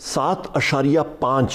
7.5,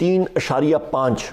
3.5,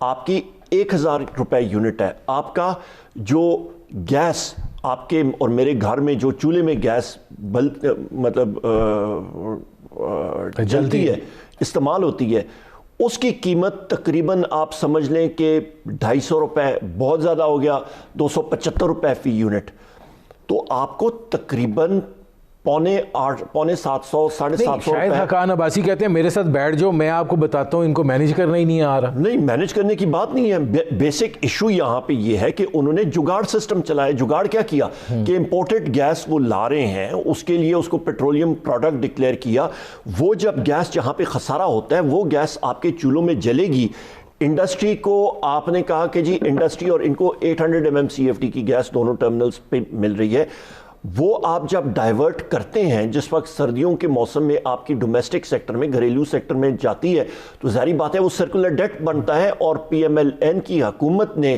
آپ کی 1000 روپے یونٹ ہے. آپ کا جو گیس آپ کے اور میرے گھر میں جو چولہے میں گیس مطلب جلتی ہے, استعمال ہوتی ہے, اس کی قیمت تقریباً آپ سمجھ لیں کہ 250 روپے, بہت زیادہ ہو گیا 275 روپے فی یونٹ. تو آپ کو تقریباً پونے 700 750 شاید روپے. حقان عباسی کہتے ہیں میرے ساتھ بیٹھ جاؤ, میں آپ کو بتاتا ہوں, ان کو مینیج کرنا ہی نہیں آ رہا. نہیں, مینیج کرنے کی بات نہیں ہے. بیسک ایشو یہاں پہ یہ ہے کہ انہوں نے جگاڑ سسٹم چلایا. جگاڑ کیا کیا کہ امپورٹڈ گیس وہ لا رہے ہیں, اس کے لیے اس کو پیٹرولیم پروڈکٹ ڈکلیئر کیا. وہ جب گیس جہاں پہ خسارہ ہوتا ہے وہ گیس آپ کے چولہوں میں جلے گی. انڈسٹری کو آپ نے کہا کہ جی انڈسٹری اور ان کو 800 MMCFD کی گیس دونوں ٹرمنلز پہ مل رہی ہے. وہ آپ جب ڈائیورٹ کرتے ہیں, جس وقت سردیوں کے موسم میں آپ کی ڈومیسٹک سیکٹر میں, گھریلو سیکٹر میں جاتی ہے, تو ظاہری بات ہے وہ سرکولر ڈیٹ بنتا ہے. اور PMLN کی حکومت نے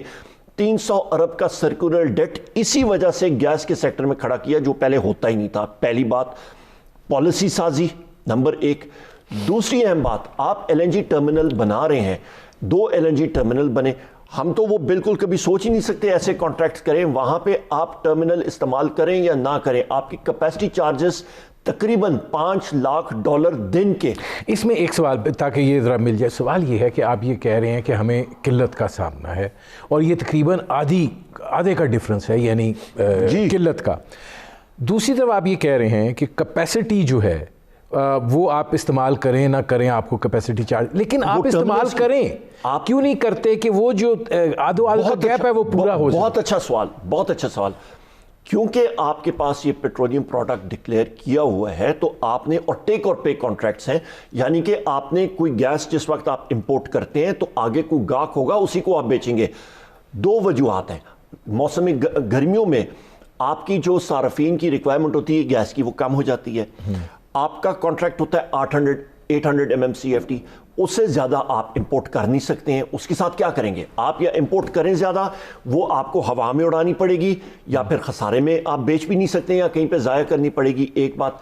300 ارب کا سرکولر ڈیٹ اسی وجہ سے گیس کے سیکٹر میں کھڑا کیا, جو پہلے ہوتا ہی نہیں تھا. پہلی بات پالیسی سازی نمبر 1. دوسری اہم بات, آپ LNG ٹرمینل بنا رہے ہیں, 2 LNG ٹرمینل بنے. ہم تو وہ بالکل کبھی سوچ ہی نہیں سکتے ایسے کانٹریکٹس کریں. وہاں پہ آپ ٹرمینل استعمال کریں یا نہ کریں, آپ کی کیپیسٹی چارجز تقریباً $5 لاکھ دن کے. اس میں ایک سوال تاکہ یہ ذرا مل جائے, سوال یہ ہے کہ آپ یہ کہہ رہے ہیں کہ ہمیں قلت کا سامنا ہے, اور یہ تقریباً آدھے کا ڈفرنس ہے, یعنی قلت کا. دوسری طرف آپ یہ کہہ رہے ہیں کہ کیپیسٹی جو ہے وہ آپ استعمال کریں نہ کریں, آپ کو کیپیسٹی چارج, لیکن آپ استعمال کریں. آپ کیوں نہیں کرتے کہ وہ جو آدھو کا گیپ ہے وہ پورا ہو جائے؟ بہت اچھا سوال, بہت اچھا سوال. کیونکہ آپ کے پاس یہ پیٹرولیم پروڈکٹ ڈکلیئر کیا ہوا ہے, تو آپ نے, اور ٹیک اور پے کانٹریکٹس ہیں, یعنی کہ آپ نے کوئی گیس جس وقت آپ امپورٹ کرتے ہیں تو آگے کوئی گاہک ہوگا, اسی کو آپ بیچیں گے. 2 وجوہات ہیں. موسم گرمیوں میں آپ کی جو صارفین کی ریکوائرمنٹ ہوتی ہے گیس کی وہ کم ہو جاتی ہے. آپ کا کانٹریکٹ ہوتا ہے 800 MMCFD, اس سے زیادہ آپ امپورٹ کر نہیں سکتے ہیں. اس کے ساتھ کیا کریں گے آپ؟ یا امپورٹ کریں زیادہ, وہ آپ کو ہوا میں اڑانی پڑے گی, یا پھر خسارے میں آپ بیچ بھی نہیں سکتے یا کہیں پہ ضائع کرنی پڑے گی. ایک بات.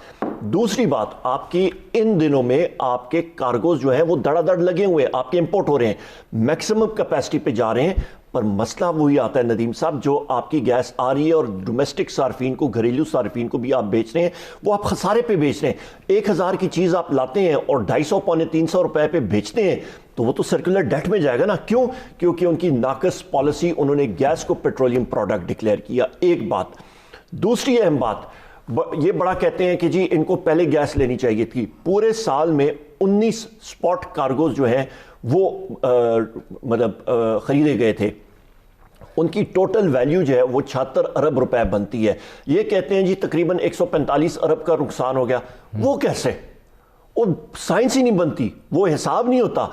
دوسری بات, آپ کی ان دنوں میں آپ کے کارگوز جو ہیں وہ دڑا دڑ لگے ہوئے, آپ کے امپورٹ ہو رہے ہیں, میکسیمم کیپیسٹی پہ جا رہے ہیں. پر مسئلہ وہی آتا ہے ندیم صاحب, جو آپ کی گیس آ رہی ہے اور ڈومیسٹک صارفین کو, گھریلو صارفین کو بھی آپ بیچ رہے ہیں, وہ آپ خسارے پہ بیچ رہے ہیں. 1000 کی چیز آپ لاتے ہیں اور 250 پونے 300 روپے پہ بیچتے ہیں, تو وہ تو سرکولر ڈیٹ میں جائے گا نا. کیوں؟ کیونکہ ان کی ناقص پالیسی, انہوں نے گیس کو پیٹرولیم پروڈکٹ ڈکلیئر کیا. ایک بات. دوسری اہم بات, یہ بڑا کہتے ہیں کہ جی ان کو پہلے گیس لینی چاہیے تھی. پورے سال میں 19 سپاٹ کارگوز جو ہیں وہ مطلب خریدے گئے تھے. ان کی ٹوٹل ویلیو جو ہے وہ 76 ارب روپے بنتی ہے. یہ کہتے ہیں جی تقریباً 145 ارب کا نقصان ہو گیا. وہ کیسے؟ وہ سائنس ہی نہیں بنتی, وہ حساب نہیں ہوتا.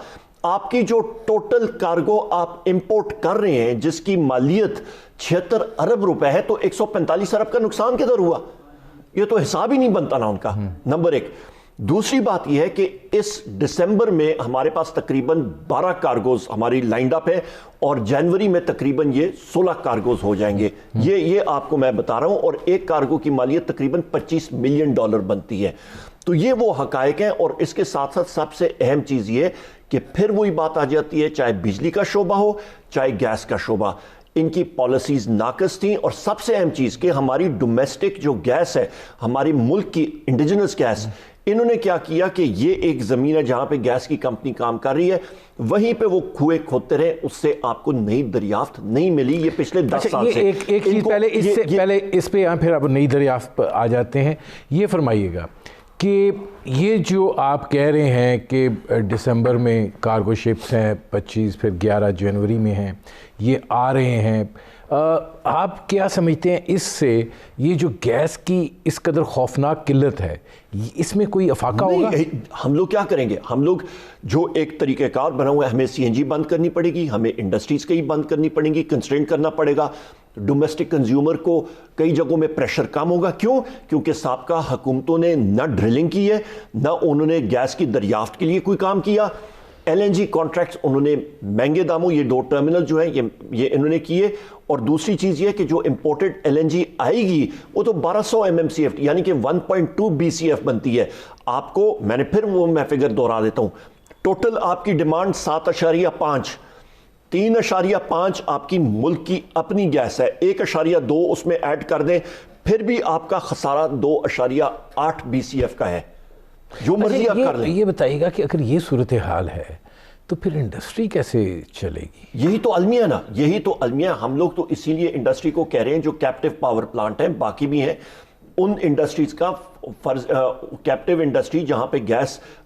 آپ کی جو ٹوٹل کارگو آپ امپورٹ کر رہے ہیں جس کی مالیت 76 ارب روپے ہے, تو 145 ارب کا نقصان کدھر ہوا؟ یہ تو حساب ہی نہیں بنتا نا ان کا. نمبر 1. دوسری بات یہ ہے کہ اس دسمبر میں ہمارے پاس تقریباً 12 کارگوز ہماری لائنڈ اپ ہے, اور جنوری میں تقریباً یہ 16 کارگوز ہو جائیں گے. یہ آپ کو میں بتا رہا ہوں, اور ایک کارگو کی مالیت تقریباً $25 ملین بنتی ہے. تو یہ وہ حقائق ہیں. اور اس کے ساتھ ساتھ سب سے اہم چیز یہ کہ پھر وہی بات آ جاتی ہے, چاہے بجلی کا شعبہ ہو چاہے گیس کا شعبہ, ان کی پالیسیز ناقص تھیں. اور سب سے اہم چیز کہ ہماری ڈومیسٹک جو گیس ہے, ہماری ملک کی انڈیجنس گیس, انہوں نے کیا کیا کہ یہ ایک زمین ہے جہاں پہ گیس کی کمپنی کام کر رہی ہے, وہیں پہ وہ کھوئے کھودتے رہے, اس سے آپ کو نئی دریافت نہیں ملی. یہ پچھلے 10 سال سے. ایک چیز پہلے اس پہ پھر اب نئی دریافت آ جاتے ہیں. یہ فرمائیے گا کہ یہ جو آپ کہہ رہے ہیں کہ دسمبر میں کارگو شپس ہیں 25, پھر 11 جنوری میں ہیں, یہ آ رہے ہیں, آپ کیا سمجھتے ہیں اس سے یہ جو گیس کی اس قدر خوفناک قلت ہے, اس میں کوئی افاقہ ہوگا؟ ہم لوگ کیا کریں گے؟ ہم لوگ جو ایک طریقہ کار بنا ہوا ہے, ہمیں CNG بند کرنی پڑے گی, ہمیں انڈسٹریز کئی بند کرنی پڑیں گی, کنسٹرینٹ کرنا پڑے گا. ڈومیسٹک کنزیومر کو کئی جگہوں میں پریشر کم ہوگا. کیوں؟ کیونکہ سابقہ حکومتوں نے نہ ڈرلنگ کی ہے, نہ انہوں نے گیس کی دریافت کے لیے کوئی کام کیا. LNG کانٹریکٹس انہوں نے مہنگے داموں, یہ 2 ٹرمینل جو ہیں یہ انہوں نے کیے. اور دوسری چیز یہ کہ جو امپورٹڈ LNG آئے گی وہ تو 1200 MMCF یعنی کہ 1.2 BCF بنتی ہے. آپ کو میں فگر دوہرا دیتا ہوں, ٹوٹل آپ کی ڈیمانڈ 7.5, 3.5 آپ کی ملک کی اپنی گیس ہے, 1.2 اس میں ایڈ کر دیں, پھر بھی آپ کا خسارہ 2.8 BCF کا ہے. جو مرضی آپ کر لیں. یہ بتائیے گا کہ اگر یہ صورتحال ہے تو پھر انڈسٹری کیسے چلے گی؟ یہی تو المیہ نا, یہی تو المیہ. ہم لوگ تو اسی لیے انڈسٹری کو کہہ رہے ہیں جو کیپٹیو پاور پلانٹ ہیں, باقی بھی ہیں, ان انڈسٹریز کا فرض, کیپٹیو انڈسٹری جہاں پہ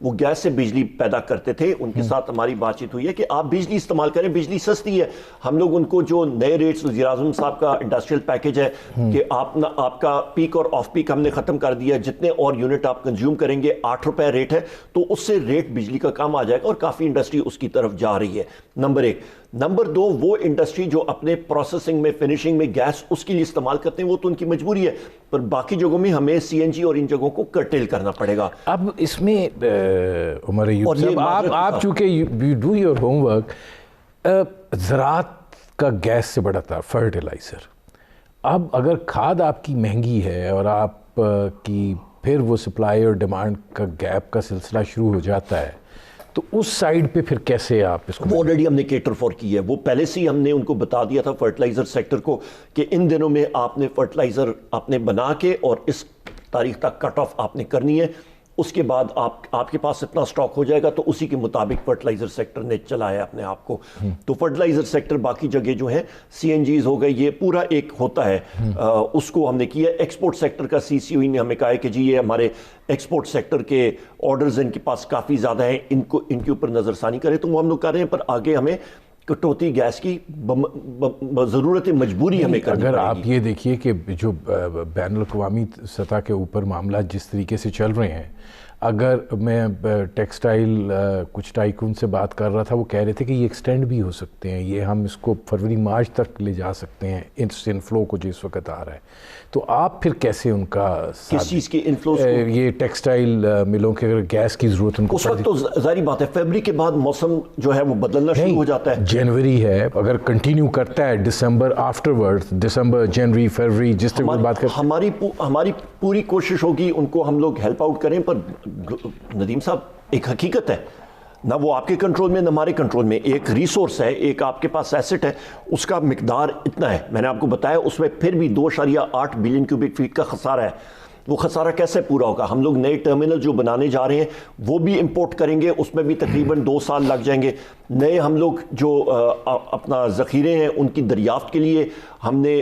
وہ گیس سے بجلی پیدا کرتے تھے, ان کے ساتھ ہماری بات چیت ہوئی ہے کہ آپ بجلی استعمال کریں, بجلی سستی ہے. ہم لوگ ان کو جو نئے ریٹس, وزیر اعظم صاحب کا انڈسٹریل پیکج ہے کہ آپ کا پیک اور آف پیک ہم نے ختم کر دیا, جتنے اور یونٹ آپ کنزیوم کریں گے 8 روپے ریٹ ہے, تو اس سے ریٹ بجلی کا کم آ جائے گا, اور کافی انڈسٹری اس کی طرف جا رہی ہے. نمبر 1. نمبر 2, وہ انڈسٹری جو اپنے پروسیسنگ میں, فنیشنگ میں گیس اس کے لیے استعمال کرتے ہیں, وہ تو ان کی مجبوری ہے, پر باقی جگہوں میں ہمیں CNG اور ان جگہوں کو کرٹیل کرنا پڑے گا. اب اس میں عمر ایوب صاحب, آپ چونکہ you do your home work, زراعت کا گیس سے بڑا تھا فرٹیلائزر. اب اگر کھاد آپ کی مہنگی ہے اور آپ کی پھر وہ سپلائی اور ڈیمانڈ کا گیپ کا سلسلہ شروع ہو جاتا ہے, تو اس سائیڈ پہ پھر کیسے آپ اس کو؟ آلریڈی ہم نے کیٹر فور کی ہے, وہ پہلے سے ہی ہم نے ان کو بتا دیا تھا فرٹیلائزر سیکٹر کو کہ ان دنوں میں آپ نے فرٹیلائزر آپ نے بنا کے اور اس تاریخ تک کٹ آف آپ نے کرنی ہے, اس کے بعد آپ کے پاس اتنا سٹاک ہو جائے گا, تو اسی کے مطابق فرٹیلائزر سیکٹر نے چلایا اپنے آپ کو. تو فرٹیلائزر سیکٹر باقی جگہ جو ہیں CNGs ہو گئے, یہ پورا ایک ہوتا ہے, اس کو ہم نے کیا. ایکسپورٹ سیکٹر کا CCOE نے ہمیں کہا ہے کہ جی یہ ہمارے ایکسپورٹ سیکٹر کے آرڈرز ان کے پاس کافی زیادہ ہیں, ان کے اوپر نظر ثانی کریں, تو وہ ہم لوگ کر رہے ہیں. پر آگے ہمیں کٹوتی گیس کی ضرورت مجبوری ہمیں کرنی پڑے گی. اگر آپ یہ دیکھیے کہ جو بین الاقوامی سطح کے اوپر معاملات جس طریقے سے چل رہے ہیں, اگر میں ٹیکسٹائل کچھ ٹائکون سے بات کر رہا تھا, وہ کہہ رہے تھے کہ یہ ایکسٹینڈ بھی ہو سکتے ہیں, یہ ہم اس کو فروری مارچ تک لے جا سکتے ہیں, اس انفلو کو جو اس وقت آ رہا ہے. تو آپ پھر کیسے ان کا کس چیز کے انفلو, یہ ٹیکسٹائل ملوں کے اگر گیس کی ضرورت ان کو اس وقت تو ظاہری بات ہے فیبرری کے بعد موسم جو ہے وہ بدلنا شروع ہو جاتا ہے. جنوری ہے, اگر کنٹینیو کرتا ہے دسمبر آفٹر ورڈ, دسمبر, جنوری, فروری, جس طرح بات کریں, ہماری پوری کوشش ہوگی ان کو ہم لوگ ہیلپ آؤٹ کریں. پر ندیم صاحب ایک حقیقت ہے, نہ وہ آپ کے کنٹرول میں نہ ہمارے کنٹرول میں. ایک ریسورس ہے, ایک آپ کے پاس ایسٹ ہے, اس کا مقدار اتنا ہے, میں نے آپ کو بتایا, اس میں پھر بھی 2.8 بلین کیوبک فیٹ کا خسارہ ہے. وہ خسارہ کیسے پورا ہوگا؟ ہم لوگ نئے ٹرمینل جو بنانے جا رہے ہیں وہ بھی امپورٹ کریں گے, اس میں بھی تقریباً 2 سال لگ جائیں گے. نئے ہم لوگ جو اپنا ذخیرے ہیں ان کی دریافت کے لیے ہم نے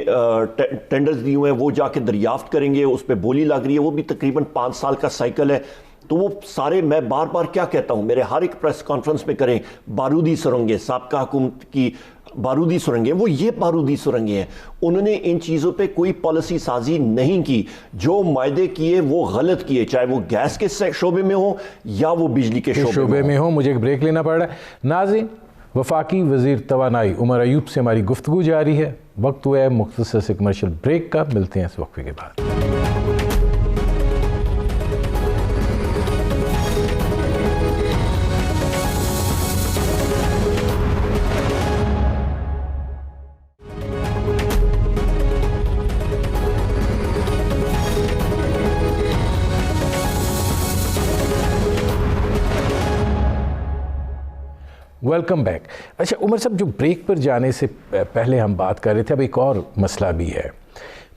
ٹینڈرز دیے ہوئے ہیں, وہ جا کے دریافت کریں گے, اس پہ بولی لگ رہی ہے, وہ بھی تقریباً 5 سال کا سائیکل ہے. تو وہ سارے, میں بار بار کیا کہتا ہوں, میرے ہر ایک پریس کانفرنس میں کریں, بارودی سرنگیں, سابقہ حکومت کی بارودی سرنگیں, وہ یہ بارودی سرنگیں ہیں. انہوں نے ان چیزوں پہ کوئی پالیسی سازی نہیں کی, جو معاہدے کیے وہ غلط کیے, چاہے وہ گیس کے شعبے میں ہو یا وہ بجلی کے شعبے میں ہو. مجھے ایک بریک لینا پڑ رہا ہے. ناظرین, وفاقی وزیر توانائی عمر ایوب سے ہماری گفتگو جاری ہے. وقت ہوا ہے مختصر سے کمرشل بریک کا, ملتے ہیں اس وقفے کے بعد. Welcome back. اچھا عمر صاحب, جو بریک پر جانے سے پہلے ہم بات کر رہے تھے, اب ایک اور مسئلہ بھی ہے.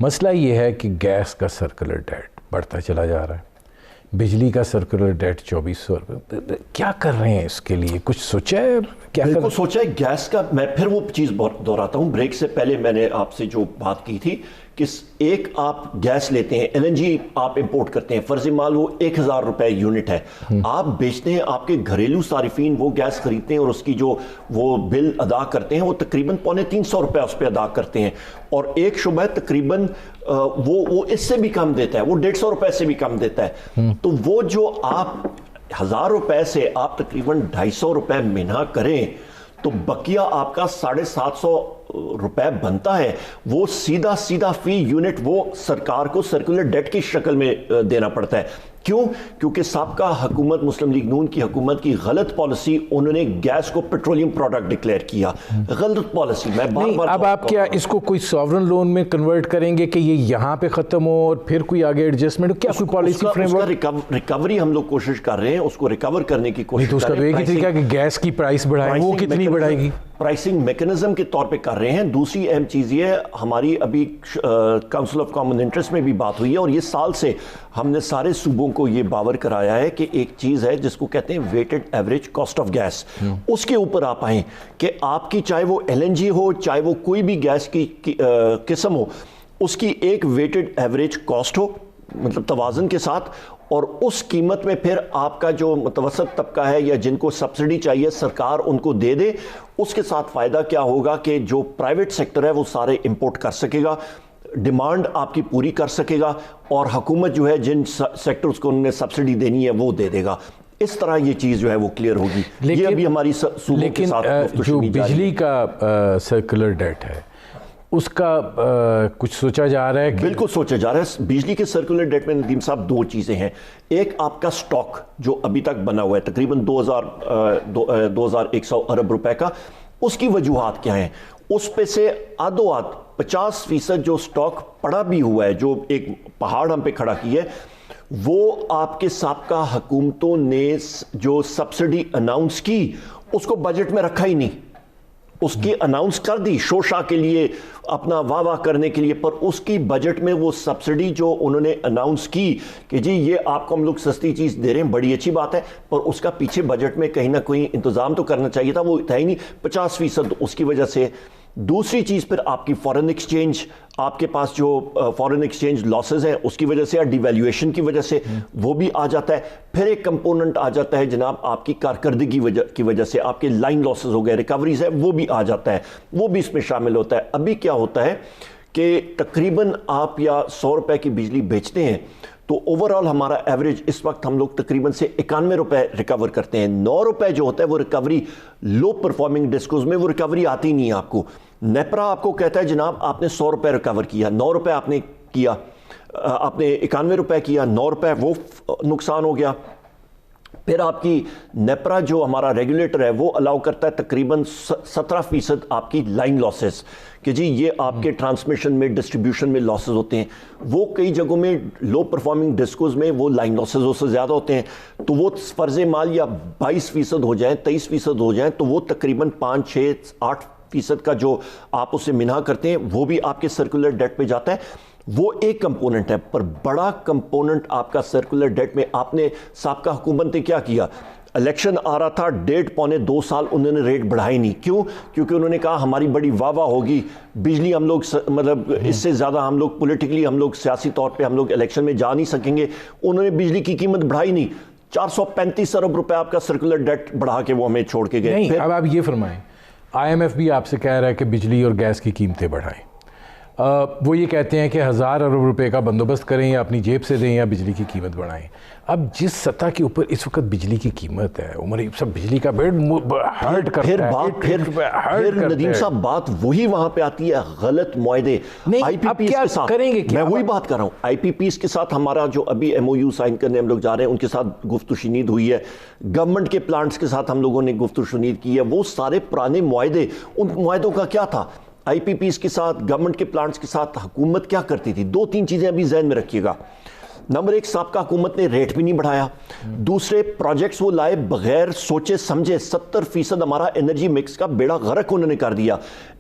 مسئلہ یہ ہے کہ گیس کا سرکولر ڈیٹ بڑھتا چلا جا رہا ہے, بجلی کا سرکولر ڈیٹ 2400 روپے. کیا کر رہے ہیں اس کے لیے, کچھ سوچا ہے؟ کیا بالکل سوچا ہے. گیس کا میں پھر وہ چیز دہراتا ہوں, بریک سے پہلے میں نے آپ سے جو بات کی تھی کہ ایک آپ گیس لیتے ہیں, LNG آپ امپورٹ کرتے ہیں, فرض مال وہ 1000 روپے یونٹ ہے, آپ بیچتے ہیں, آپ کے گھریلو صارفین وہ گیس خریدتے ہیں اور اس کی جو وہ بل ادا کرتے ہیں وہ تقریباً 350 روپے اس پہ ادا کرتے ہیں, اور ایک شعبہ تقریباً وہ اس سے بھی کم دیتا ہے, وہ 150 روپے سے بھی کم دیتا ہے. تو وہ جو آپ 1000 روپے سے آپ تقریباً 250 روپے مہینہ کریں تو بقیہ آپ کا 750 روپے بنتا ہے. وہ سیدھا فی یونٹ وہ سرکار کو سرکولر ڈیٹ کی شکل میں دینا پڑتا ہے. کیوں؟ کیونکہ سابقہ حکومت مسلم لیگ نون کی حکومت کی غلط پالیسی, انہوں نے گیس کو پیٹرولیم پروڈکٹ ڈکلیئر کیا, غلط پالیسی. میں بار بار اب آپ کیا اس کو کوئی سوورن لون میں کنورٹ کریں گے کہ یہ یہاں پہ ختم ہو اور پھر کوئی آگے ایڈجسٹمنٹ, کیا کوئی پالیسی فریم ورک؟ ریکوری ہم لوگ کوشش کر رہے ہیں, اس کو ریکور کرنے کی کوشش. تو اس کا ایک ہی طریقہ کہ گیس کی پرائس بڑھائیں, وہ کتنی بڑھائے گی؟ پرائسنگ میکنزم کے طور پہ کر رہے ہیں. دوسری اہم چیز یہ ہے, ہماری ابھی کاؤنسل آف کامن انٹرسٹ میں بھی بات ہوئی ہے, اور یہ سال سے ہم نے سارے صوبوں کو یہ باور کرایا ہے کہ ایک چیز ہے جس کو کہتے ہیں weighted average cost of gas. اس کے اوپر آپ آئیں کہ آپ کی چاہے وہ LNG ہو, چاہے وہ کوئی بھی گیس کی قسم ہو, اس کی ایک ویٹڈ ایوریج کاسٹ ہو, مطلب توازن کے ساتھ, اور اس قیمت میں پھر آپ کا جو متوسط طبقہ ہے یا جن کو سبسڈی چاہیے سرکار ان کو دے دے. اس کے ساتھ فائدہ کیا ہوگا کہ جو پرائیویٹ سیکٹر ہے وہ سارے امپورٹ کر سکے گا, ڈیمانڈ آپ کی پوری کر سکے گا, اور حکومت جو ہے جن سیکٹرز کو انہوں نے سبسڈی دینی ہے وہ دے دے گا. اس طرح یہ چیز جو ہے وہ کلیئر ہوگی. یہ ابھی ہماری صوبوں کے ساتھ جو بجلی کا سرکولر ڈیٹ ہے اس کا کچھ سوچا جا رہا ہے؟ بالکل سوچا جا رہا ہے. بجلی کے سرکولر ڈیٹ میں ندیم صاحب دو چیزیں ہیں. ایک آپ کا سٹاک جو ابھی تک بنا ہوا ہے تقریباً 2100 ارب روپے کا, اس کی وجوہات کیا ہیں؟ اس پہ سے آدھو آدھ 50% جو سٹاک پڑا بھی ہوا ہے, جو ایک پہاڑ ہم پہ کھڑا کی ہے, وہ آپ کے سابقہ حکومتوں نے جو سبسڈی اناؤنس کی اس کو بجٹ میں رکھا ہی نہیں. اس کی اناؤنس کر دی شو شاہ کے لیے, اپنا واہ واہ کرنے کے لیے, پر اس کی بجٹ میں وہ سبسڈی جو انہوں نے اناؤنس کی کہ جی یہ آپ کو ہم لوگ سستی چیز دے رہے ہیں, بڑی اچھی بات ہے, پر اس کا پیچھے بجٹ میں کہیں نہ کہیں انتظام تو کرنا چاہیے تھا, وہ تھا ہی نہیں. 50% اس کی وجہ سے. دوسری چیز پھر آپ کی فورن ایکسچینج, آپ کے پاس جو فورن ایکسچینج لاسز ہیں اس کی وجہ سے یا ڈیویلیویشن کی وجہ سے وہ بھی آ جاتا ہے. پھر ایک کمپوننٹ آ جاتا ہے جناب آپ کی کارکردگی کی وجہ سے, آپ کے لائن لاسز ہو گئے, ریکوریز ہے, وہ بھی آ جاتا ہے, وہ بھی اس میں شامل ہوتا ہے. ابھی کیا ہوتا ہے کہ تقریباً آپ یا 100 روپے کی بجلی بیچتے ہیں تو اوورال ہمارا ایوریج اس وقت ہم لوگ تقریباً سے 91 روپے ریکور کرتے ہیں. 9 روپے جو ہوتا ہے وہ ریکوری لو پرفارمنگ ڈسکوز میں وہ ریکوری آتی نہیں ہے آپ کو. نیپرا آپ کو کہتا ہے جناب آپ نے 100 روپے ریکور کیا, 9 روپے آپ نے کیا, آپ نے 91 روپے کیا, 9 روپے وہ نقصان ہو گیا. پھر آپ کی نیپرا جو ہمارا ریگولیٹر ہے وہ الاؤ کرتا ہے تقریباً 17% آپ کی لائن لاسز, کہ جی یہ آپ کے ٹرانسمیشن میں ڈسٹریبیوشن میں لاسز ہوتے ہیں. وہ کئی جگہوں میں لو پرفارمنگ ڈسکوز میں وہ لائن لاسز اس سے زیادہ ہوتے ہیں, تو وہ فرض مال یا 22% ہو جائیں, 23% ہو جائیں, تو وہ تقریباً 5-6-8% کا جو آپ اسے منہا کرتے ہیں وہ بھی آپ کے سرکولر ڈیٹ پہ جاتا ہے. وہ ایک کمپوننٹ ہے, پر بڑا کمپوننٹ آپ کا سرکولر ڈیٹ میں آپ نے سابقہ حکومت نے کیا کیا, الیکشن آ رہا تھا, 1.5-2 سال انہوں نے ریٹ بڑھائی نہیں. کیوں؟ کیونکہ انہوں نے کہا ہماری بڑی واہ واہ ہوگی, بجلی ہم لوگ مطلب اس سے زیادہ ہم لوگ پولیٹیکلی ہم لوگ سیاسی طور پہ ہم لوگ الیکشن میں جا نہیں سکیں گے. انہوں نے بجلی کی قیمت بڑھائی نہیں, 435 ارب روپے آپ کا سرکولر ڈیٹ بڑھا کے وہ ہمیں چھوڑ کے گئے. نہیں, اب آپ یہ فرمائیں, IMF بھی آپ سے کہہ رہا ہے کہ بجلی اور گیس کی قیمتیں بڑھائیں. وہ یہ کہتے ہیں کہ 1000 ارب روپے کا بندوبست کریں یا اپنی جیب سے دیں یا بجلی کی قیمت بڑھائیں. اب جس سطح کے اوپر اس وقت بجلی کی قیمت ہے, عمر سب بجلی کا بیڈ ہرٹ کرتا ہے. پھر ندیم صاحب بات وہی وہاں پہ آتی ہے, غلط معاہدے. اب کیا کریں گے؟ میں وہی بات کر رہا ہوں, IPPs کے ساتھ ہمارا جو ابھی MOU سائن کرنے ہم لوگ جا رہے ہیں ان کے ساتھ گفت و شنید ہوئی ہے. گورنمنٹ کے پلانٹس کے ساتھ ہم لوگوں نے گفت و شنید کی ہے. وہ سارے پرانے معاہدے, ان معاہدوں کا کیا تھا؟ IPPs کے ساتھ, گورنمنٹ کے پلانٹس کے ساتھ حکومت کیا کرتی تھی؟ 2-3 چیزیں ابھی ذہن میں رکھیے گا. نمبر 1, سابقہ حکومت نے ریٹ بھی نہیں بڑھایا. دوسرے, پروجیکٹس وہ لائے بغیر سوچے سمجھے. 70% ہمارا انرجی مکس کا بیڑا غرق انہوں نے کر دیا.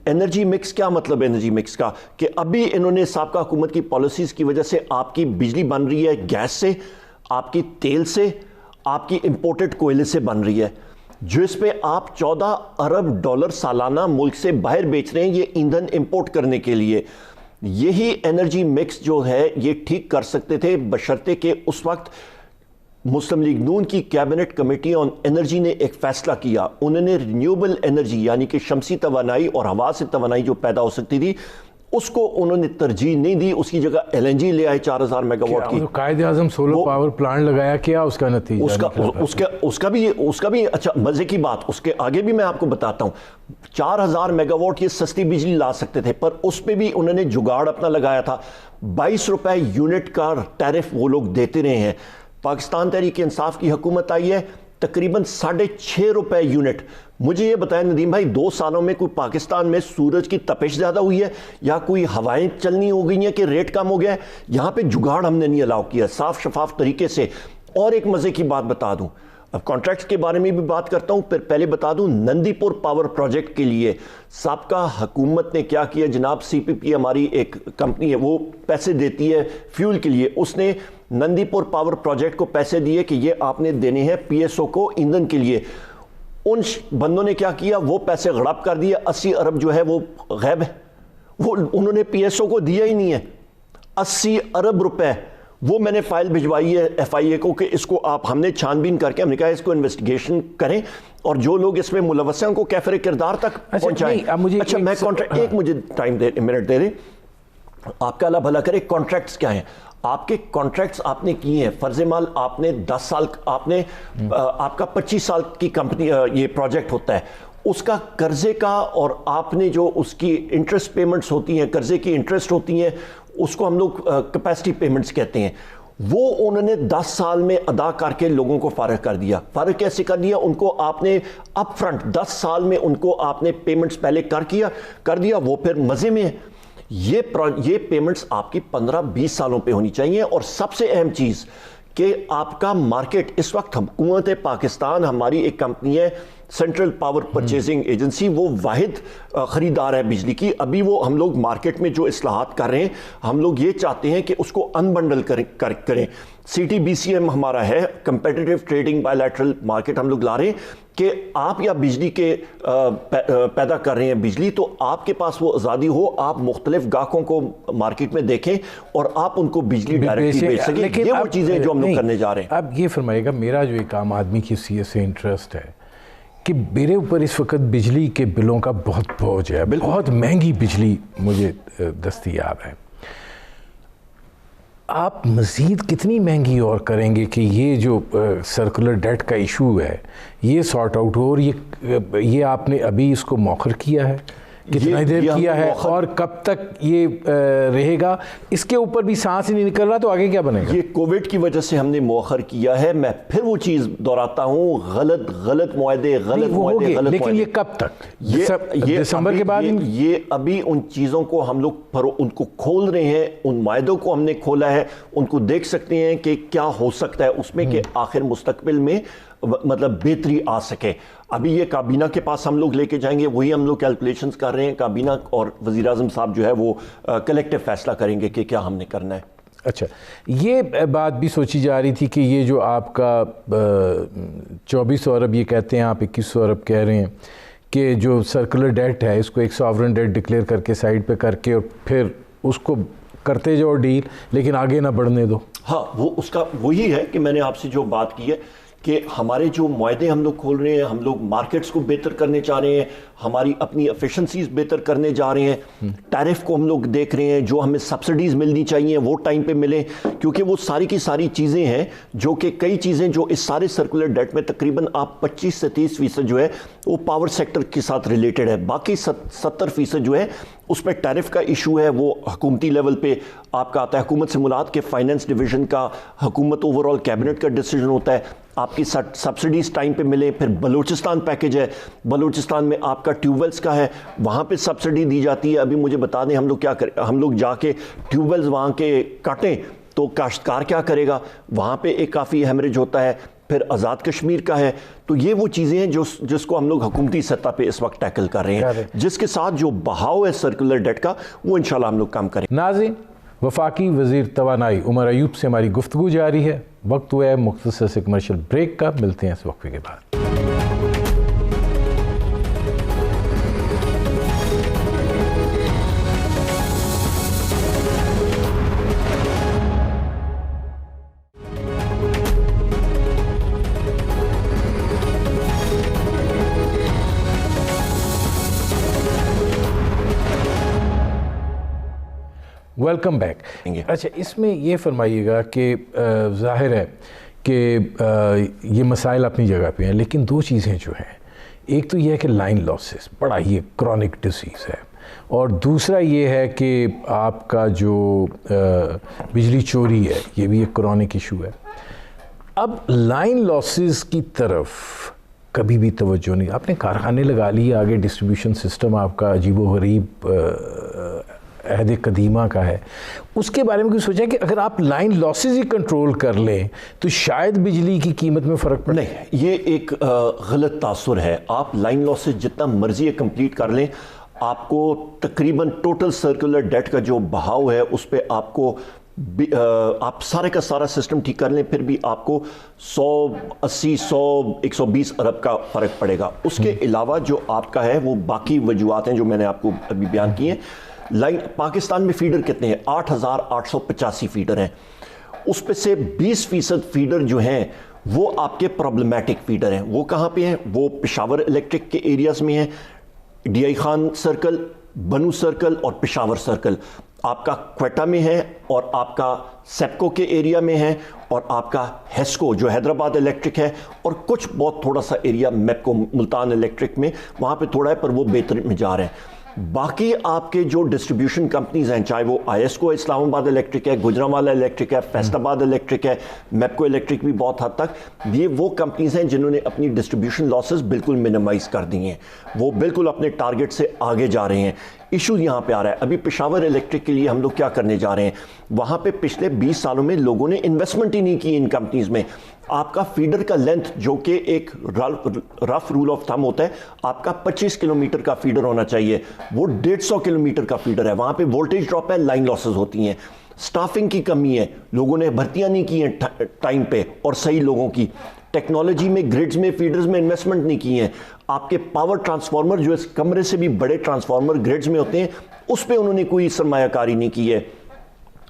انرجی مکس کیا مطلب ہے انرجی مکس کا؟ کہ ابھی انہوں نے سابقہ حکومت کی پالیسیز کی وجہ سے آپ کی بجلی بن رہی ہے گیس سے, آپ کی تیل سے, آپ کی امپورٹڈ کوئلے سے بن رہی ہے, جس پہ آپ 14 ارب ڈالر سالانہ ملک سے باہر بیچ رہے ہیں یہ ایندھن امپورٹ کرنے کے لیے. یہی انرجی مکس جو ہے یہ ٹھیک کر سکتے تھے بشرطے کہ اس وقت مسلم لیگ نون کی کیبنٹ کمیٹی آن انرجی نے ایک فیصلہ کیا. انہوں نے رینیوبل انرجی یعنی کہ شمسی توانائی اور ہوا سے توانائی جو پیدا ہو سکتی تھی اس کو انہوں نے ترجیح نہیں دی, اس کی جگہ LNG لے آئے 4000 میگا واٹ کی. Quaid Azam solar power plant لگایا, کیا اس کا نتیجہ؟ اس کا بھی اچھا مزے کی بات, اس کے آگے بھی میں آپ کو بتاتا ہوں. 4000 میگا واٹ یہ سستی بجلی لا سکتے تھے, پر اس پہ بھی انہوں نے جگاڑ اپنا لگایا تھا. 22 روپے یونٹ کا ٹیرف وہ لوگ دیتے رہے ہیں. پاکستان تحریک انصاف کی حکومت آئی ہے, تقریباً 6.5 روپے یونٹ. مجھے یہ بتائیں ندیم بھائی, 2 سالوں میں کوئی پاکستان میں سورج کی تپش زیادہ ہوئی ہے یا کوئی ہوائیں چلنی ہو گئی ہیں کہ ریٹ کم ہو گیا ہے؟ یہاں پہ جگاڑ ہم نے نہیں الاؤ کیا, صاف شفاف طریقے سے. اور ایک مزے کی بات بتا دوں, اب کانٹریکٹس کے بارے میں بھی بات کرتا ہوں. پھر پہلے بتا دوں نندی پور پاور پروجیکٹ کے لیے سابقہ حکومت نے کیا کیا. جناب سی پی پی ہماری ایک کمپنی ہے, وہ پیسے دیتی ہے فیول کے لیے. اس نے نندی پور پاور پروجیکٹ کو پیسے دیے کہ یہ آپ نے دینے ہیں پی ایس او کو ایندھن کے لیے. ان بندوں نے کیا کیا, وہ پیسے غڑپ کر دیے. 80 ارب جو ہے وہ غائب ہے, وہ انہوں نے پی ایس او کو دیا ہی نہیں ہے. 80 ارب روپے وہ میں نے فائل بھجوائی ہے ایف آئی اے کو کہ اس کو آپ, ہم نے چھان بین کر کے ہم نے کہا اس کو انویسٹیگیشن کریں اور جو لوگ اس میں ملوث ہیں ان کو کیفر کردار تک پہنچائیں. اچھا میں کانٹریکٹ, ایک مجھے ٹائم دے, منٹ دے دیں, آپ کا اللہ بھلا کرے. کانٹریکٹس کیا ہیں آپ کے؟ کانٹریکٹس آپ نے کیے ہیں, فرض مال آپ نے 10 سال, آپ نے آپ کا 25 سال کی کمپنی یہ پروجیکٹ ہوتا ہے, اس کا قرضے کا اور آپ نے جو اس کی انٹرسٹ پیمنٹس ہوتی ہیں, قرضے کی انٹرسٹ ہوتی ہیں, اس کو ہم لوگ کیپیسٹی پیمنٹس کہتے ہیں, وہ انہوں نے 10 سال میں ادا کر کے لوگوں کو فارغ کر دیا. فارغ کیسے کر دیا؟ ان کو آپ نے اپ فرنٹ 10 سال میں ان کو آپ نے پیمنٹس پہلے کر دیا, وہ پھر مزے میں ہے. یہ پیمنٹس آپ کی 15-20 سالوں پہ ہونی چاہیے. اور سب سے اہم چیز کہ آپ کا مارکیٹ اس وقت, حکومت پاکستان ہماری ایک کمپنی ہے سینٹرل پاور پرچیزنگ ایجنسی, وہ واحد خریدار ہے بجلی کی. ابھی وہ ہم لوگ مارکیٹ میں جو اصلاحات کر رہے ہیں, ہم لوگ یہ چاہتے ہیں کہ اس کو انبنڈل کریں. C T B C M ہمارا ہے, competitive trading bilateral market ہم لوگ لا رہے ہیں کہ آپ یا بجلی کے پیدا کر رہے ہیں بجلی, تو آپ کے پاس وہ آزادی ہو, آپ مختلف گاہکوں کو مارکیٹ میں دیکھیں اور آپ ان کو بجلی ڈائریکٹلی بیچ سکیں. یہ وہ چیزیں جو ہم لوگ کرنے جا رہے ہیں. اب یہ فرمائے گا, میرا جو ایک عام آدمی کی حیثیت سے انٹرسٹ ہے کہ میرے اوپر اس وقت بجلی کے بلوں کا بہت بوجھ ہے, بہت مہنگی بجلی مجھے دستیاب ہے. آپ مزید کتنی مہنگی اور کریں گے کہ یہ جو سرکولر ڈیٹ کا ایشو ہے یہ سارٹ آؤٹ ہو؟ اور یہ آپ نے ابھی اس کو مؤخر کیا ہے, کتنا دیر کیا ہے اور کب تک یہ رہے گا؟ اس کے اوپر بھی سانس ہی نہیں نکل رہا, تو آگے کیا بنے گا؟ یہ کووڈ کی وجہ سے ہم نے مؤخر کیا ہے. میں پھر وہ چیز دہراتا ہوں, غلط معاہدے, لیکن یہ کب تک؟ دسمبر کے بعد؟ یہ ابھی ان چیزوں کو ہم لوگ ان کو کھول رہے ہیں, ان معاہدوں کو ہم نے کھولا ہے, ان کو دیکھ سکتے ہیں کہ کیا ہو سکتا ہے اس میں کہ آخر مستقبل میں مطلب بہتری آ سکے. ابھی یہ کابینہ کے پاس ہم لوگ لے کے جائیں گے, وہی ہم لوگ کیلکولیشنز کر رہے ہیں. کابینہ اور وزیر اعظم صاحب جو ہے وہ کلیکٹیو فیصلہ کریں گے کہ کیا ہم نے کرنا ہے. اچھا, یہ بات بھی سوچی جا رہی تھی کہ یہ جو آپ کا 2400 ارب یہ کہتے ہیں, آپ 2100 ارب کہہ رہے ہیں, کہ جو سرکولر ڈیٹ ہے اس کو ایک ساورن ڈیٹ ڈکلیئر کر کے سائڈ پہ کر کے اور پھر اس کو کرتے جاؤ ڈیل, لیکن آگے نہ بڑھنے دو. ہاں, وہ اس کا وہی ہے کہ میں نے آپ سے جو بات کی ہے کہ ہمارے جو معاہدے ہم لوگ کھول رہے ہیں, ہم لوگ مارکیٹس کو بہتر کرنے چاہ رہے ہیں, ہماری اپنی ایفیشنسیز بہتر کرنے جا رہے ہیں. ٹیرف کو ہم لوگ دیکھ رہے ہیں, جو ہمیں سبسڈیز ملنی چاہیے وہ ٹائم پہ ملیں, کیونکہ وہ ساری کی ساری چیزیں ہیں جو کہ کئی چیزیں جو اس سارے سرکولر ڈیٹ میں تقریباً آپ 25 سے 30% جو ہے وہ پاور سیکٹر کے ساتھ ریلیٹڈ ہے. باقی 70% جو ہے اس میں ٹیرف کا ایشو ہے, وہ حکومتی لیول پہ آپ کا آتا ہے. حکومت سے مراد کے فائننس ڈویژن کا, حکومت اوورال کیبنٹ کا ڈیسیجن ہوتا ہے. آپ کی سبسڈیز ٹائم پہ ملے. پھر بلوچستان پیکج ہے, بلوچستان میں آپ کا ٹیوب ویلز کا ہے, وہاں پہ سبسڈی دی جاتی ہے. ابھی مجھے بتا دیں ہم لوگ کیا کریں, ہم لوگ جا کے ٹیوب ویلز وہاں کے کاٹیں تو کاشتکار کیا کرے گا؟ وہاں پہ ایک کافی ہیمریج ہوتا ہے. پھر آزاد کشمیر کا ہے. تو یہ وہ چیزیں ہیں جس کو ہم لوگ حکومتی سطح پہ اس وقت ٹیکل کر رہے ہیں, جس کے ساتھ جو بہاؤ ہے سرکولر ڈیٹ کا وہ انشاءاللہ ہم لوگ کام کریں. ناظرین, وفاقی وزیر توانائی عمر ایوب سے ہماری گفتگو جاری ہے. وقت ہوا ہے مختصر سے کمرشل بریک کا, ملتے ہیں اس وقفے کے بعد. Welcome back. اچھا, اس میں یہ فرمائیے گا کہ ظاہر ہے کہ یہ مسائل اپنی جگہ پہ ہیں, لیکن دو چیزیں جو ہیں, ایک تو یہ ہے کہ لائن لاسز بڑا یہ کرونک ڈیزیز ہے, اور دوسرا یہ ہے کہ آپ کا جو بجلی چوری ہے یہ بھی ایک کرونک ایشو ہے. اب لائن لاسز کی طرف کبھی بھی توجہ نہیں. آپ نے کارخانے لگا لیے, آگے ڈسٹریبیوشن سسٹم آپ کا عجیب و غریب عہد قدیمہ کا ہے، اس کے بارے میں کچھ سوچا کہ اگر آپ لائن لاسز ہی کنٹرول کر لیں تو شاید بجلی کی قیمت میں فرق پڑے؟ نہیں، یہ ایک غلط تاثر ہے. آپ لائن لاسز جتنا مرضی کمپلیٹ کر لیں، آپ کو تقریباً ٹوٹل سرکولر ڈیٹ کا جو بہاؤ ہے اس پہ آپ کو آپ سارے کا سارا سسٹم ٹھیک کر لیں، پھر بھی آپ کو 180 120 ارب کا فرق پڑے گا. اس کے علاوہ جو آپ کا ہے وہ باقی وجوہات ہیں جو میں نے آپ کو ابھی بیان کی ہیں. لائن پاکستان میں فیڈر کتنے ہیں؟ 8885 فیڈر ہیں. اس پہ سے 20% فیڈر جو ہیں وہ آپ کے پرابلمیٹک فیڈر ہیں. وہ کہاں پہ ہیں؟ وہ پشاور الیکٹرک کے ایریاز میں ہیں، ڈی آئی خان سرکل، بنو سرکل اور پشاور سرکل. آپ کا کوئٹہ میں ہے اور آپ کا سیپکو کے ایریا میں ہے اور آپ کا ہیسکو جو حیدرآباد الیکٹرک ہے اور کچھ بہت تھوڑا سا ایریا میپکو ملتان الیکٹرک میں وہاں پہ تھوڑا ہے پر وہ بہتر میں جا رہے ہیں. باقی آپ کے جو ڈسٹریبیوشن کمپنیز ہیں، چاہے وہ آئی ایس کو اسلام آباد الیکٹرک ہے، گجرانوالہ الیکٹرک ہے، فیصل آباد الیکٹرک ہے، میپکو الیکٹرک بھی بہت حد تک، یہ وہ کمپنیز ہیں جنہوں نے اپنی ڈسٹریبیوشن لاسز بالکل منیمائز کر دی ہیں، وہ بالکل اپنے ٹارگٹ سے آگے جا رہے ہیں. ایشو یہاں پہ آ رہا ہے. ابھی پشاور الیکٹرک کے لیے ہم لوگ کیا کرنے جا رہے ہیں؟ وہاں پہ پچھلے 20 سالوں میں لوگوں نے انویسٹمنٹ ہی نہیں کی ان کمپنیز میں. آپ کا فیڈر کا لینتھ جو کہ ایک رف رول آف تھم ہوتا ہے، آپ کا 25 کلومیٹر کا فیڈر ہونا چاہیے، وہ 150 کلومیٹر کا فیڈر ہے. وہاں پہ وولٹیج ڈراپ ہے، لائن لاسز ہوتی ہیں، سٹافنگ کی کمی ہے، لوگوں نے بھرتیاں نہیں کی ہیں ٹائم پہ اور صحیح لوگوں کی. ٹیکنالوجی میں گریڈز میں فیڈرز میں انویسٹمنٹ نہیں کی ہیں. آپ کے پاور ٹرانسفارمر جو اس کمرے سے بھی بڑے ٹرانسفارمر گریڈز میں ہوتے ہیں اس پہ انہوں نے کوئی سرمایہ کاری نہیں کی ہے.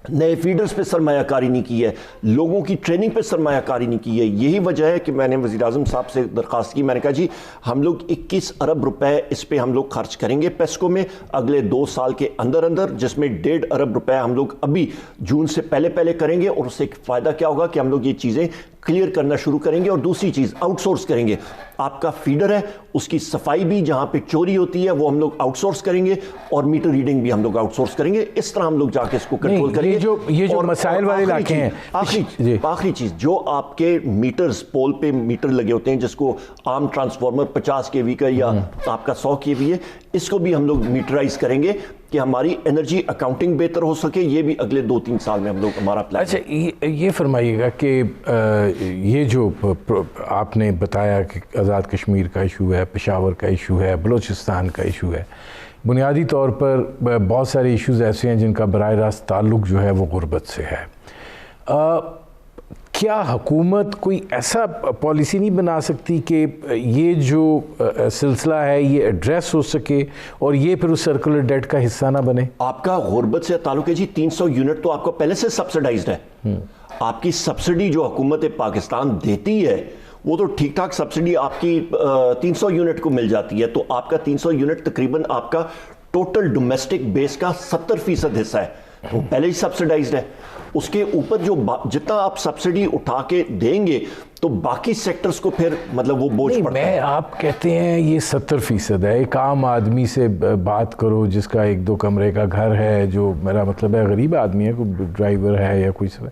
نئے فیڈرز پہ سرمایہ کاری نہیں کی ہے، لوگوں کی ٹریننگ پہ سرمایہ کاری نہیں کی ہے. یہی وجہ ہے کہ میں نے وزیر اعظم صاحب سے درخواست کی. میں نے کہا جی ہم لوگ 21 ارب روپے اس پہ ہم لوگ خرچ کریں گے پیسکو میں اگلے 2 سال کے اندر اندر، جس میں 1.5 ارب روپے ہم لوگ ابھی جون سے پہلے کریں گے. اور اس سے فائدہ کیا ہوگا کہ ہم لوگ یہ چیزیں کلیئر کرنا شروع کریں گے. اور دوسری چیز آؤٹ سورس کریں گے. آپ کا فیڈر ہے اس کی صفائی بھی جہاں پہ چوری ہوتی ہے وہ ہم لوگ آؤٹ سورس کریں گے اور میٹر ریڈنگ بھی ہم لوگ آؤٹ سورس کریں گے. اس طرح ہم لوگ جا کے اس کو کنٹرول کریں گے. یہ جو مسائل والے علاقے ہیں. آخری چیز جو آپ کے میٹرز پول پہ میٹر لگے ہوتے ہیں جس کو عام ٹرانسفارمر 50 کے وی کا یا آپ کا 100 کے وی ہے، اس کو بھی ہم لوگ میٹرائز کریں گے کہ ہماری انرجی اکاؤنٹنگ بہتر ہو سکے. یہ بھی اگلے 2-3 سال میں ہم لوگ ہمارا پلان. اچھا یہ فرمائیے گا کہ یہ جو آپ نے بتایا کہ آزاد کشمیر کا ایشو ہے، پشاور کا ایشو ہے، بلوچستان کا ایشو ہے، بنیادی طور پر بہت سارے ایشوز ایسے ہیں جن کا براہ راست تعلق جو ہے وہ غربت سے ہے. کیا حکومت کوئی ایسا پالیسی نہیں بنا سکتی کہ یہ جو سلسلہ ہے یہ ایڈریس ہو سکے اور یہ پھر اس سرکولر ڈیٹ کا حصہ نہ بنے؟ آپ کا غربت سے تعلق ہے جی 300 یونٹ تو آپ کو پہلے سے سبسڈائزڈ ہے. آپ کی سبسڈی جو حکومت پاکستان دیتی ہے وہ تو ٹھیک ٹھاک سبسڈی آپ کی 300 یونٹ کو مل جاتی ہے. تو آپ کا 300 یونٹ تقریباً آپ کا ٹوٹل ڈومیسٹک بیس کا 70% حصہ ہے، وہ پہلے ہی سبسڈائزڈ ہے. اس کے اوپر جو جتنا آپ سبسڈی اٹھا کے دیں گے تو باقی سیکٹرز کو پھر مطلب وہ بوجھ پڑتا ہے. آپ کہتے ہیں یہ 70% ہے. ایک عام آدمی سے بات کرو جس کا 1-2 کمرے کا گھر ہے، جو میرا مطلب ہے غریب آدمی ہے، کوئی ڈرائیور ہے یا کوئی سب ہے،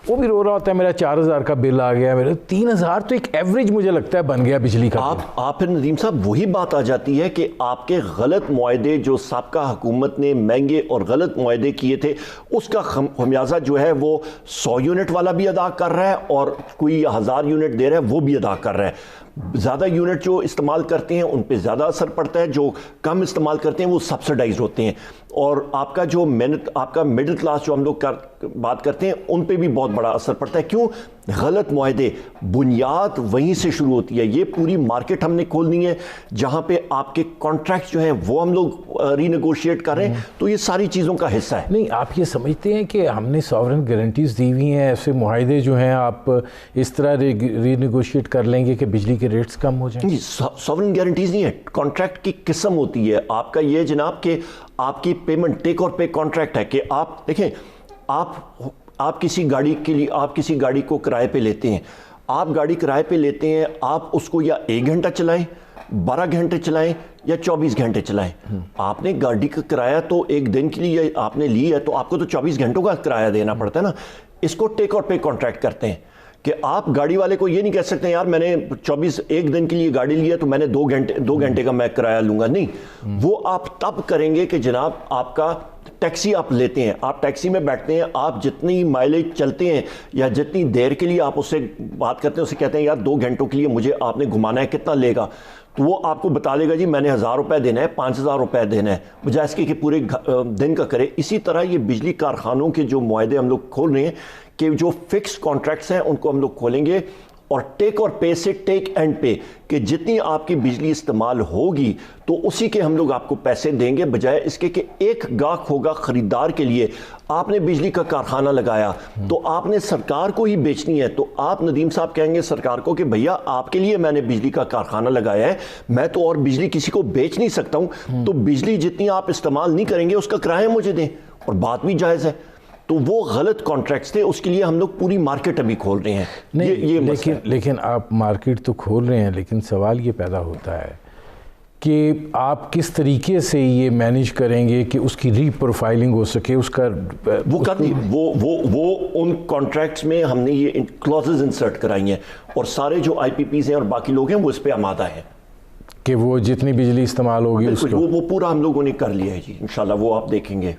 وہ بھی رو رہا ہوتا ہے میرا 4000 کا بل آ گیا، میرا 3000 تو ایک ایوریج مجھے لگتا ہے بن گیا بجلی کا. آپ پھر ندیم صاحب وہی بات آ جاتی ہے کہ آپ کے غلط معاہدے جو سابقہ حکومت نے مہنگے اور غلط معاہدے کیے تھے اس کا خمیازہ جو ہے وہ 100 یونٹ والا بھی ادا کر رہا ہے اور کوئی 1000 یونٹ دے رہا ہے وہ بھی ادا کر رہا ہے. زیادہ یونٹ جو استعمال کرتے ہیں ان پہ زیادہ اثر پڑتا ہے، جو کم استعمال کرتے ہیں وہ سبسڈائز ہوتے ہیں. اور آپ کا جو آپ کا مڈل کلاس جو ہم لوگ بات کرتے ہیں ان پہ بھی بہت بڑا اثر پڑتا ہے. کیوں؟ غلط معاہدے. بنیاد وہیں سے شروع ہوتی ہے. یہ پوری مارکیٹ ہم نے کھولنی ہے جہاں پہ آپ کے کانٹریکٹ جو ہیں وہ ہم لوگ ری نیگوشیٹ کر رہے ہیں. تو یہ ساری چیزوں کا حصہ ہے. نہیں، آپ یہ سمجھتے ہیں کہ ہم نے ساورن گارنٹیز دی ہوئی ہیں، ایسے معاہدے جو ہیں آپ اس طرح ری نیگوشیٹ کر لیں گے کہ بجلی کے ریٹس کم ہو جائیں؟ جی ساورن گارنٹیز نہیں ہے، کانٹریکٹ کی قسم ہوتی ہے. آپ کا یہ جناب کہ آپ کی پیمنٹ ٹیک اور پے کانٹریکٹ ہے کہ آپ دیکھیں آپ کسی گاڑی کے لیے آپ کسی گاڑی کو کرائے پہ لیتے ہیں، آپ گاڑی کرائے پہ لیتے ہیں، آپ اس کو یا 1 گھنٹہ چلائیں، 12 گھنٹے چلائیں یا 24 گھنٹے چلائیں. آپ نے گاڑی کا کرایہ تو 1 دن کے لیے آپ نے لی ہے تو آپ کو تو 24 گھنٹوں کا کرایہ دینا پڑتا ہے نا. اس کو ٹیک اور پے کانٹریکٹ کرتے ہیں کہ آپ گاڑی والے کو یہ نہیں کہہ سکتے یار میں نے 1 دن کے لیے گاڑی لی ہے تو میں نے 2 گھنٹے کا میں کرایہ لوں گا. نہیں، وہ آپ تب کریں گے کہ جناب آپ کا ٹیکسی آپ لیتے ہیں, آپ ٹیکسی میں بیٹھتے ہیں, آپ جتنی مائلیج چلتے ہیں یا جتنی دیر کے لیے آپ اس سے بات کرتے ہیں, اسے کہتے ہیں یار 2 گھنٹوں کے لیے مجھے آپ نے گھمانا ہے, کتنا لے گا؟ تو وہ آپ کو بتا دے گا جی میں نے 1000 روپے دینا ہے, 5000 روپے دینا ہے, بجائے اس کے کہ پورے دن کا کرے. اسی طرح یہ بجلی کارخانوں کے جو معاہدے ہم لوگ کھول رہے ہیں کہ جو فکس کانٹریکٹس ہیں ان کو ہم لوگ کھولیں گے, اور ٹیک اور پے سے ٹیک اینڈ پے, کہ جتنی آپ کی بجلی استعمال ہوگی تو اسی کے ہم لوگ آپ کو پیسے دیں گے, بجائے اس کے کہ ایک گاہک ہوگا خریدار کے لیے. آپ نے بجلی کا کارخانہ لگایا تو آپ نے سرکار کو ہی بیچنی ہے, تو آپ ندیم صاحب کہیں گے سرکار کو کہ بھیا آپ کے لیے میں نے بجلی کا کارخانہ لگایا ہے, میں تو اور بجلی کسی کو بیچ نہیں سکتا ہوں, تو بجلی جتنی آپ استعمال نہیں کریں گے اس کا کرایہ مجھے دیں, اور بات بھی جائز ہے. تو وہ غلط کانٹریکٹس تھے, اس کے لیے ہم لوگ پوری مارکیٹ ابھی کھول رہے ہیں. نہیں, لیکن آپ مارکیٹ تو کھول رہے ہیں, لیکن سوال یہ پیدا ہوتا ہے کہ آپ کس طریقے سے یہ مینیج کریں گے کہ اس کی ری پروفائلنگ ہو سکے, اس کا وہ کر دی, وہ ان کانٹریکٹس میں ہم نے یہ کلوزز انسرٹ کرائی ہیں, اور سارے جو آئی پی پیز ہیں اور باقی لوگ ہیں وہ اس پہ آمادہ ہیں کہ وہ جتنی بجلی استعمال ہوگی اس کو وہ پورا ہم لوگوں نے کر لیا ہے جی. انشاءاللہ وہ آپ دیکھیں گے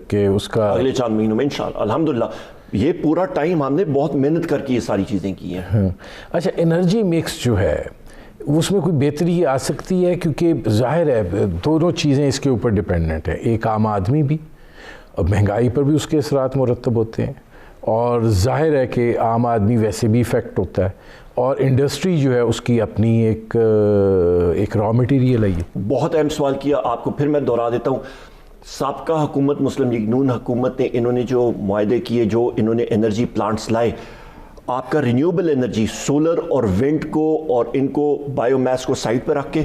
کہ اس کا اگلے 4 مہینوں میں انشاءاللہ. الحمدللہ یہ پورا ٹائم ہم نے بہت محنت کر کے یہ ساری چیزیں کی ہیں. اچھا, انرجی مکس جو ہے اس میں کوئی بہتری آ سکتی ہے؟ کیونکہ ظاہر ہے دونوں چیزیں اس کے اوپر ڈیپینڈنٹ ہیں, ایک عام آدمی بھی, اور مہنگائی پر بھی اس کے اثرات مرتب ہوتے ہیں, اور ظاہر ہے کہ عام آدمی ویسے بھی افیکٹ ہوتا ہے, اور انڈسٹری جو ہے اس کی اپنی ایک را مٹیریل ہے. یہ بہت اہم سوال کیا آپ کو, پھر میں دہرا دیتا ہوں. سابقہ حکومت مسلم لیگ نون حکومت نے انہوں نے جو معاہدے کیے, جو انہوں نے انرجی پلانٹس لائے, آپ کا رینیوبل انرجی سولر اور ونڈ کو اور ان کو بایو میس کو سائڈ پہ رکھ کے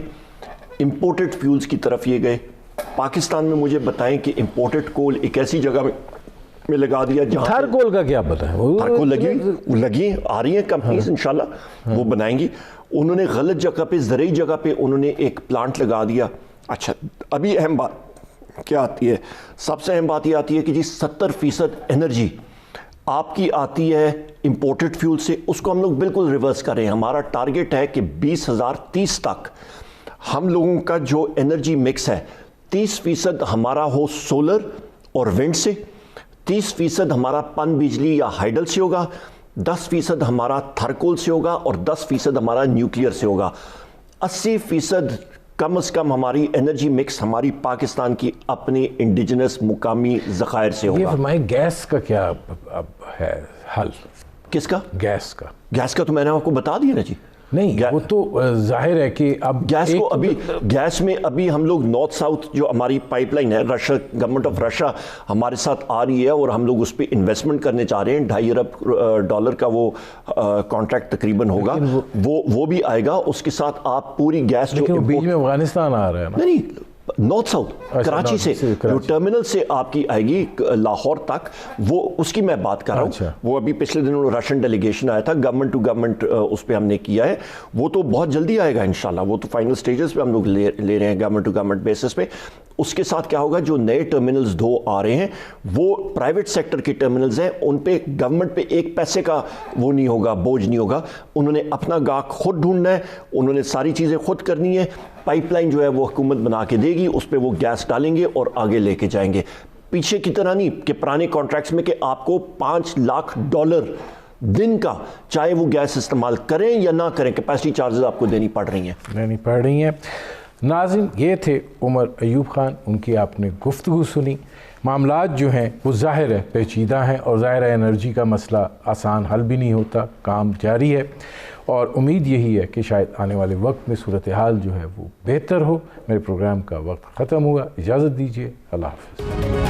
امپورٹڈ فیولز کی طرف یہ گئے. پاکستان میں مجھے بتائیں کہ امپورٹڈ کول ایک ایسی جگہ میں لگا دیا جہاں تھر کول کا کیا پتہ ہے, تھر کول لگی آ رہی ہیں کمپنیز انشاءاللہ وہ بنائیں گی. انہوں نے غلط جگہ پہ, زرعی جگہ پہ انہوں نے ایک پلانٹ لگا دیا. اچھا, ابھی اہم بات کیا آتی ہے؟ سب سے اہم بات یہ آتی ہے کہ جی 70% انرجی آپ کی آتی ہے امپورٹڈ فیول سے, اس کو ہم لوگ بالکل ریورس کر رہے ہیں. ہمارا ٹارگٹ ہے کہ 2030 تک ہم لوگوں کا جو انرجی مکس ہے 30% ہمارا ہو سولر اور ونڈ سے, 30% ہمارا پن بجلی یا ہائیڈل سے ہوگا, 10% ہمارا تھرکول سے ہوگا, اور 10% ہمارا نیوکلیئر سے ہوگا. 80% کم از کم ہماری انرجی مکس ہماری پاکستان کی اپنی انڈیجنس مقامی ذخائر سے ہوگا. یہ فرمائیں گیس کا کیا ہے حل؟ کس کا؟ گیس کا. گیس کا تو میں نے آپ کو بتا دیا نا جی. نہیں, وہ تو ظاہر ہے کہ اب گیس کو گیس میں ابھی ہم لوگ نارتھ ساؤتھ جو ہماری پائپ لائن ہے, رشیا گورنمنٹ آف رشیا ہمارے ساتھ آ رہی ہے, اور ہم لوگ اس پہ انویسٹمنٹ کرنے چاہ رہے ہیں. $2.5 ارب کا وہ کانٹریکٹ تقریباً ہوگا, وہ بھی آئے گا. اس کے ساتھ آپ پوری گیس جو بیچ میں افغانستان آ رہا ہے نا, نہیں نارتھ ساؤتھ کراچی سے جو ٹرمینل سے آپ کی آئے گی لاہور تک, وہ اس کی میں بات کر رہا ہوں. وہ ابھی پچھلے دنوں رشین ڈیلیگیشن آیا تھا, گورنمنٹ ٹو گورنمنٹ اس پہ ہم نے کیا ہے. وہ تو بہت جلدی آئے گا انشاءاللہ, وہ تو فائنل سٹیجز پہ ہم لوگ لے رہے ہیں گورنمنٹ ٹو گورنمنٹ بیسس پہ. اس کے ساتھ کیا ہوگا, جو نئے ٹرمینلز 2 آ رہے ہیں وہ پرائیویٹ سیکٹر کے ٹرمینلز ہیں, ان پہ گورنمنٹ پہ ایک پیسے کا وہ نہیں ہوگا, بوجھ نہیں ہوگا. انہوں نے اپنا گاہک خود ڈھونڈنا ہے, انہوں نے ساری چیزیں خود کرنی ہے. پائپ لائن جو ہے وہ حکومت بنا کے دے گی, اس پہ وہ گیس ڈالیں گے اور آگے لے کے جائیں گے. پیچھے کی طرح نہیں کہ پرانے کانٹریکٹس میں کہ آپ کو $5 لاکھ دن کا, چاہے وہ گیس استعمال کریں یا نہ کریں, کیپیسٹی چارجز آپ کو دینی پڑ رہی ہیں. ناظرین, یہ تھے عمر ایوب خان, ان کی آپ نے گفتگو سنی. معاملات جو ہیں وہ ظاہر ہے پیچیدہ ہیں, اور ظاہر ہے انرجی کا مسئلہ آسان حل بھی نہیں ہوتا, کام جاری ہے, اور امید یہی ہے کہ شاید آنے والے وقت میں صورتحال جو ہے وہ بہتر ہو. میرے پروگرام کا وقت ختم ہوا, اجازت دیجیے, اللہ حافظ.